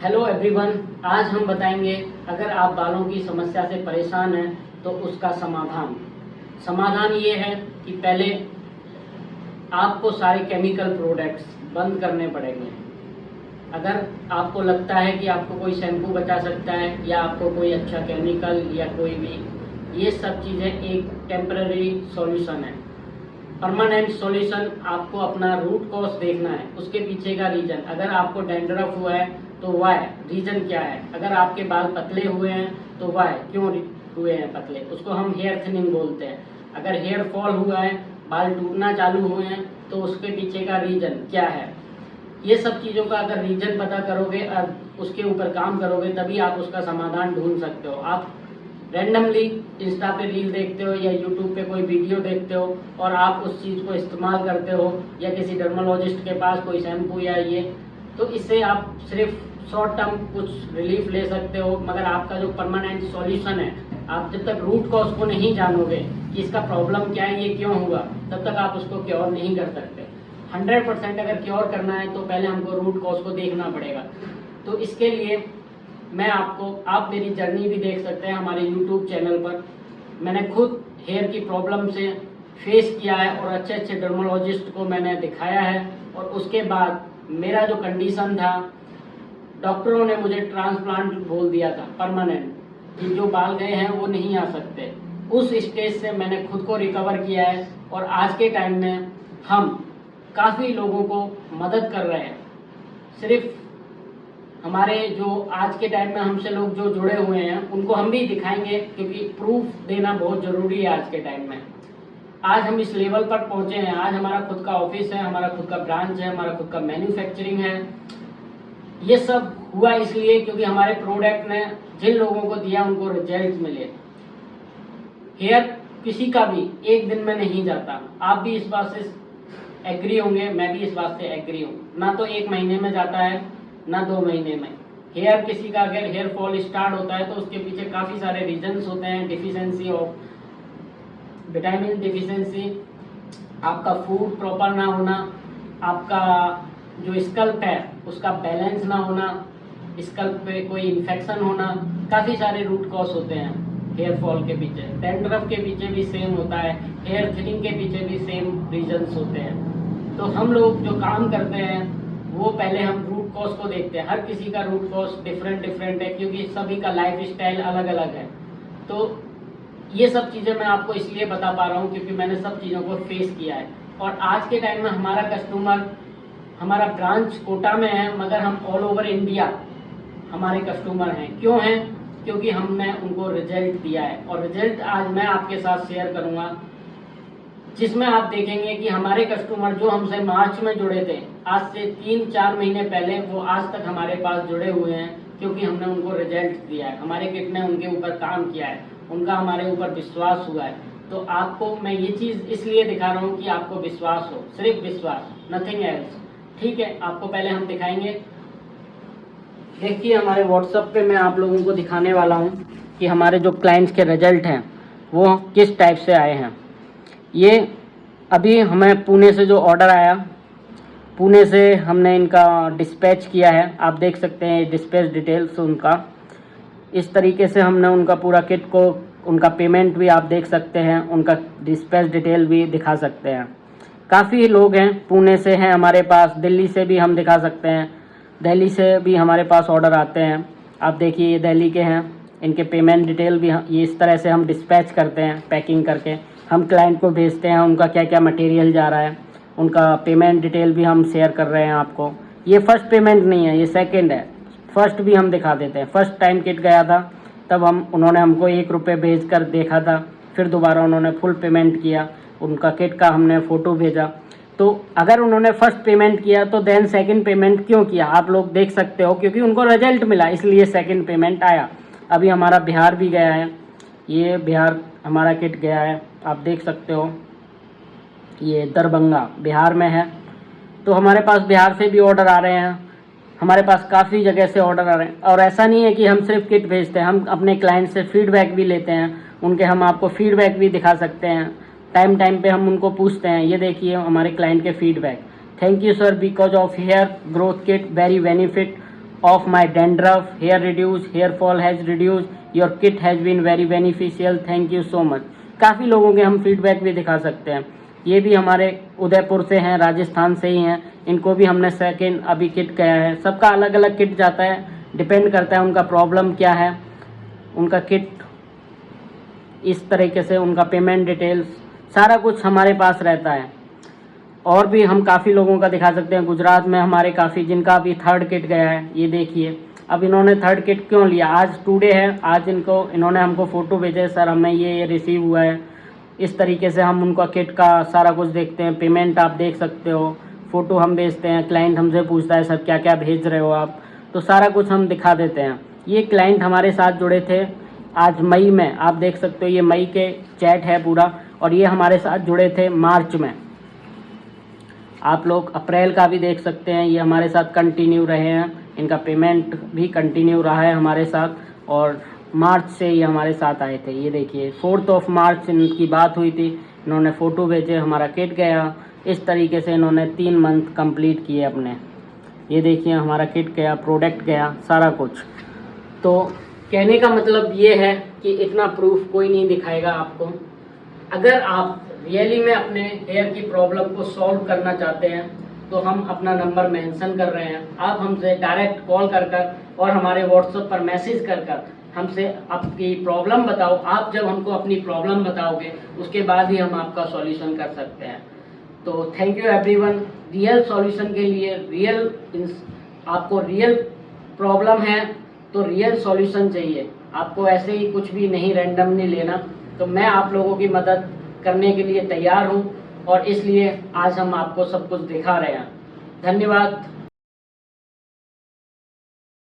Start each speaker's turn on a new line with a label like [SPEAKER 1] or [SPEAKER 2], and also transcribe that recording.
[SPEAKER 1] Hello everyone, आज हम बताएंगे अगर आप बालों की समस्या से परेशान हैं तो उसका समाधान ये है कि पहले आपको सारे केमिकल प्रोडक्ट्स बंद करने पड़ेंगे। अगर आपको लगता है कि आपको कोई शैम्पू बचा सकता है या आपको कोई अच्छा केमिकल या कोई भी, ये सब चीज़ें एक टेम्पररी सॉल्यूशन है। परमानेंट सॉल्यूशन आपको अपना रूट कॉज देखना है, उसके पीछे का रीजन। अगर आपको डैंड्रफ हुआ है तो वाई, रीजन क्या है। अगर आपके बाल पतले हुए हैं तो वाई, क्यों हुए हैं पतले, उसको हम हेयर थिनिंग बोलते हैं। अगर हेयर फॉल हुआ है, बाल टूटना चालू हुए हैं, तो उसके पीछे का रीजन क्या है। ये सब चीज़ों का अगर रीजन पता करोगे और उसके ऊपर काम करोगे तभी आप उसका समाधान ढूंढ सकते हो। आप रैंडमली इंस्टा पे रील देखते हो या यूट्यूब पे कोई वीडियो देखते हो और आप उस चीज़ को इस्तेमाल करते हो या किसी डर्मोलॉजिस्ट के पास कोई शैम्पू या ये, तो इससे आप सिर्फ शॉर्ट टर्म कुछ रिलीफ ले सकते हो, मगर आपका जो परमानेंट सॉल्यूशन है, आप जब तक रूट कॉज को नहीं जानोगे कि इसका प्रॉब्लम क्या है, ये क्यों हुआ, तब तक आप उसको क्योर नहीं कर सकते। 100% अगर क्योर करना है तो पहले हमको रूट कॉज को देखना पड़ेगा। तो इसके लिए आप मेरी जर्नी भी देख सकते हैं हमारे यूट्यूब चैनल पर। मैंने खुद हेयर की प्रॉब्लम से फेस किया है और अच्छे अच्छे डर्मोलॉजिस्ट को मैंने दिखाया है, और उसके बाद मेरा जो कंडीशन था, डॉक्टरों ने मुझे ट्रांसप्लांट बोल दिया था परमानेंट, कि जो बाल गए हैं वो नहीं आ सकते। उस स्टेज से मैंने खुद को रिकवर किया है और आज के टाइम में हम काफ़ी लोगों को मदद कर रहे हैं। सिर्फ हमारे जो आज के टाइम में हमसे लोग जो जुड़े हुए हैं उनको हम भी दिखाएंगे, क्योंकि प्रूफ देना बहुत ज़रूरी है आज के टाइम में। आज हम इस लेवल पर पहुंचे हैं, आज हमारा खुद का ऑफिस है, हमारा खुद का ब्रांच है, हमारा खुद का मैन्युफैक्चरिंग है। ये सब हुआ इसलिए क्योंकि हमारे प्रोडक्ट ने जिन लोगों को दिया उनको रिजल्ट मिले। हेयर किसी का भी एक दिन में नहीं जाता, आप भी इस बात से एग्री होंगे, मैं भी इस बात से एग्री हूँ। ना तो 1 महीने में जाता है, ना 2 महीने में। हेयर किसी का अगर हेयर फॉल स्टार्ट होता है तो उसके पीछे काफ़ी सारे रीजंस होते हैं। डिफिशिएंसी ऑफ विटामिन डिफिशिएंसी, आपका फूड प्रॉपर ना होना, आपका जो स्कल्प है उसका बैलेंस ना होना, स्कल्प पे कोई इन्फेक्शन होना, काफ़ी सारे रूट कॉज होते हैं हेयर फॉल के पीछे। डैंड्रफ के पीछे भी सेम होता है, हेयर थिनिंग के पीछे भी सेम रीजंस होते हैं। तो हम लोग जो काम करते हैं वो पहले हम रूट कॉज को देखते हैं। हर किसी का रूट कॉज डिफरेंट है, क्योंकि सभी का लाइफ स्टाइल अलग अलग है। तो ये सब चीज़ें मैं आपको इसलिए बता पा रहा हूँ क्योंकि मैंने सब चीज़ों को फेस किया है। और आज के टाइम में हमारा कस्टमर, हमारा ब्रांच कोटा में है, मगर हम ऑल ओवर इंडिया हमारे कस्टमर हैं। क्यों हैं? क्योंकि हमने उनको रिजल्ट दिया है, और रिजल्ट आज मैं आपके साथ शेयर करूँगा, जिसमें आप देखेंगे कि हमारे कस्टमर जो हमसे मार्च में जुड़े थे, आज से 3-4 महीने पहले, वो आज तक हमारे पास जुड़े हुए हैं, क्योंकि हमने उनको रिजल्ट दिया है। हमारे किट ने उनके ऊपर काम किया है, उनका हमारे ऊपर विश्वास हुआ है। तो आपको मैं ये चीज़ इसलिए दिखा रहा हूँ कि आपको विश्वास हो, सिर्फ विश्वास, नथिंग एल्स। ठीक है, आपको पहले हम दिखाएंगे। देखिए, हमारे व्हाट्सएप पे मैं आप लोगों को दिखाने वाला हूँ कि हमारे जो क्लाइंट्स के रिजल्ट हैं वो किस टाइप से आए हैं। ये अभी हमें पुणे से जो ऑर्डर आया, पुणे से हमने इनका डिस्पैच किया है। आप देख सकते हैं डिस्पैच डिटेल्स उनका। इस तरीके से हमने उनका पूरा किट को, उनका पेमेंट भी आप देख सकते हैं, उनका डिस्पैच डिटेल भी दिखा सकते हैं। काफ़ी लोग हैं, पुणे से हैं हमारे पास, दिल्ली से भी हम दिखा सकते हैं, दिल्ली से भी हमारे पास ऑर्डर आते हैं। आप देखिए, ये दिल्ली के हैं, इनके पेमेंट डिटेल भी ये इस तरह से हम डिस्पैच करते हैं, पैकिंग करके हम क्लाइंट को भेजते हैं। उनका क्या क्या मटेरियल जा रहा है, उनका पेमेंट डिटेल भी हम शेयर कर रहे हैं आपको। ये फर्स्ट पेमेंट नहीं है, ये सेकंड है। फर्स्ट भी हम दिखा देते हैं। फर्स्ट टाइम किट गया था तब उन्होंने हमको 1 रुपये भेज कर देखा था, फिर दोबारा उन्होंने फुल पेमेंट किया, उनका किट का हमने फ़ोटो भेजा। तो अगर उन्होंने फर्स्ट पेमेंट किया तो देन सेकंड पेमेंट क्यों किया, आप लोग देख सकते हो, क्योंकि उनको रिजल्ट मिला, इसलिए सेकंड पेमेंट आया। अभी हमारा बिहार भी गया है, ये बिहार हमारा किट गया है, आप देख सकते हो, ये दरभंगा बिहार में है। तो हमारे पास बिहार से भी ऑर्डर आ रहे हैं, हमारे पास काफ़ी जगह से ऑर्डर आ रहे हैं। और ऐसा नहीं है कि हम सिर्फ किट भेजते हैं, हम अपने क्लाइंट से फीडबैक भी लेते हैं, उनके हम आपको फीडबैक भी दिखा सकते हैं। टाइम पे हम उनको पूछते हैं। ये देखिए हमारे क्लाइंट के feedback. Thank you sir, because of hair growth kit very benefit of my dandruff, hair reduced, hair fall has reduced, your kit has been very beneficial, thank you so much। काफ़ी लोगों के हम feedback भी दिखा सकते हैं। ये भी हमारे उदयपुर से हैं, राजस्थान से ही हैं, इनको भी हमने सेकेंड अभी किट किया है। सबका अलग अलग किट जाता है, डिपेंड करता है उनका प्रॉब्लम क्या है, उनका किट इस तरीके से, उनका पेमेंट डिटेल्स सारा कुछ हमारे पास रहता है। और भी हम काफ़ी लोगों का दिखा सकते हैं। गुजरात में हमारे काफ़ी जिनका अभी थर्ड किट गया है, ये देखिए। अब इन्होंने थर्ड किट क्यों लिया, आज टुडे है, आज इन्होंने हमको फ़ोटो भेजे, सर हमें ये रिसीव हुआ है। इस तरीके से हम उनका किट का सारा कुछ देखते हैं। पेमेंट आप देख सकते हो, फ़ोटो हम भेजते हैं, क्लाइंट हमसे पूछता है सर क्या क्या भेज रहे हो आप, तो सारा कुछ हम दिखा देते हैं। ये क्लाइंट हमारे साथ जुड़े थे आज मई में, आप देख सकते हो, ये मई के चैट है पूरा, और ये हमारे साथ जुड़े थे मार्च में। आप लोग अप्रैल का भी देख सकते हैं, ये हमारे साथ कंटिन्यू रहे हैं, इनका पेमेंट भी कंटिन्यू रहा है हमारे साथ, और मार्च से ये हमारे साथ आए थे। ये देखिए 4 मार्च इनकी बात हुई थी, इन्होंने फ़ोटो भेजे, हमारा किट गया। इस तरीके से इन्होंने 3 मंथ कंप्लीट किए अपने। ये देखिए हमारा किट गया, प्रोडक्ट गया, सारा कुछ। तो कहने का मतलब ये है कि इतना प्रूफ कोई नहीं दिखाएगा आपको। अगर आप रियली में अपने हेयर की प्रॉब्लम को सॉल्व करना चाहते हैं तो हम अपना नंबर मेंशन कर रहे हैं, आप हमसे डायरेक्ट कॉल कर और हमारे व्हाट्सएप पर मैसेज कर हमसे आपकी प्रॉब्लम बताओ। आप जब हमको अपनी प्रॉब्लम बताओगे उसके बाद ही हम आपका सॉल्यूशन कर सकते हैं। तो thank you everyone. Real solution के लिए आपको रियल प्रॉब्लम है तो रियल सॉल्यूशन चाहिए, आपको ऐसे ही कुछ भी नहीं रैंडम नहीं लेना। तो मैं आप लोगों की मदद करने के लिए तैयार हूं और इसलिए आज हम आपको सब कुछ दिखा रहे हैं। धन्यवाद।